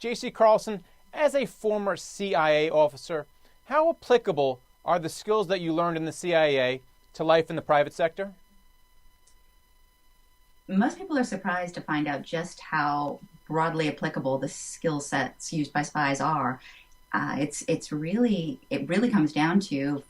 J.C. Carleson, as a former CIA officer, how applicable are the skills that you learned in the CIA to life in the private sector? Most people are surprised to find out just how broadly applicable the skill sets used by spies are. It really comes down to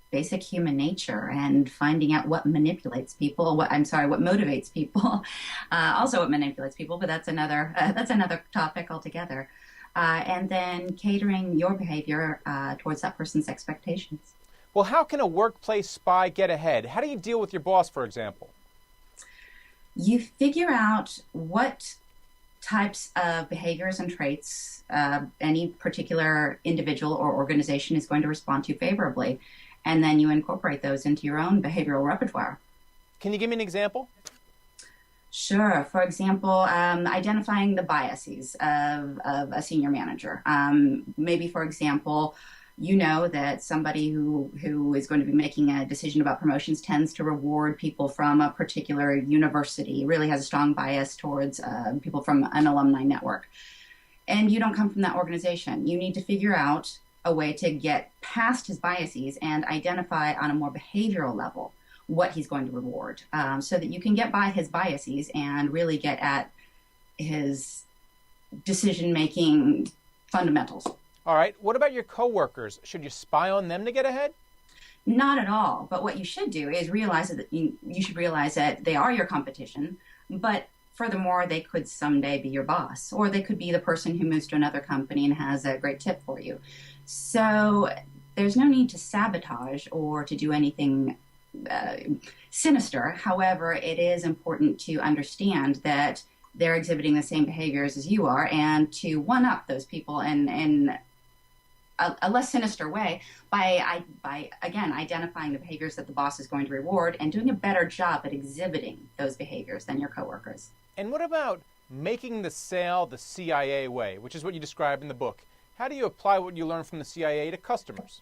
basic human nature and finding out what manipulates people. What motivates people. Also, what manipulates people, but that's another topic altogether. And then catering your behavior towards that person's expectations. Well, how can a workplace spy get ahead? How do you deal with your boss, for example? You figure out what types of behaviors and traits any particular individual or organization is going to respond to favorably, and then you incorporate those into your own behavioral repertoire. Can you give me an example? Sure. For example, identifying the biases of a senior manager. Maybe, for example, you know that somebody who is going to be making a decision about promotions tends to reward people from a particular university, really has a strong bias towards people from an alumni network. And you don't come from that organization. You need to figure out a way to get past his biases and identify on a more behavioral level what he's going to reward, so that you can get by his biases and really get at his decision-making fundamentals. All right. What about your coworkers? Should you spy on them to get ahead? Not at all. But what you should do is realize that you should realize that they are your competition, but furthermore, they could someday be your boss, or they could be the person who moves to another company and has a great tip for you. So there's no need to sabotage or to do anything sinister. However, it is important to understand that they're exhibiting the same behaviors as you are, and to one-up those people in a less sinister way by again identifying the behaviors that the boss is going to reward and doing a better job at exhibiting those behaviors than your coworkers. And what about making the sale the CIA way, which is what you describe in the book? How do you apply what you learn from the CIA to customers?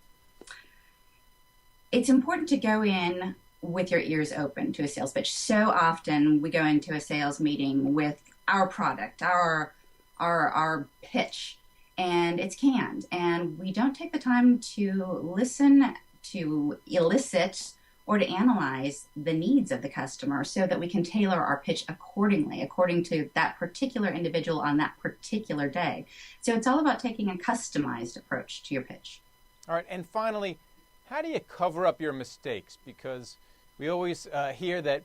It's important to go in with your ears open to a sales pitch. So often we go into a sales meeting with our product, our pitch, and it's canned. And we don't take the time to listen, to elicit, or to analyze the needs of the customer so that we can tailor our pitch accordingly, according to that particular individual on that particular day. So it's all about taking a customized approach to your pitch. All right. And finally, how do you cover up your mistakes? Because we always hear that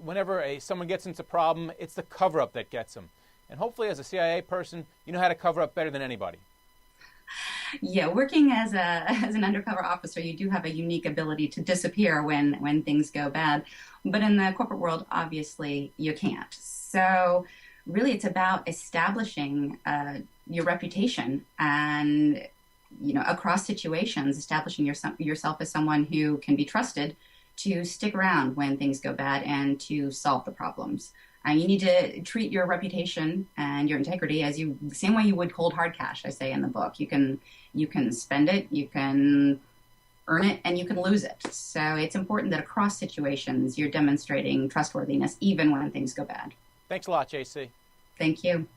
whenever someone gets into a problem, it's the cover-up that gets them. And hopefully, as a CIA person, you know how to cover up better than anybody. Yeah, working as an undercover officer, you do have a unique ability to disappear when things go bad. But in the corporate world, obviously, you can't. So really, it's about establishing your reputation and, across situations, establishing yourself as someone who can be trusted to stick around when things go bad and to solve the problems. You need to treat your reputation and your integrity as the same way you would cold hard cash, I say in the book. You can spend it, you can earn it, and you can lose it. So it's important that across situations you're demonstrating trustworthiness even when things go bad. Thanks a lot, JC. Thank you.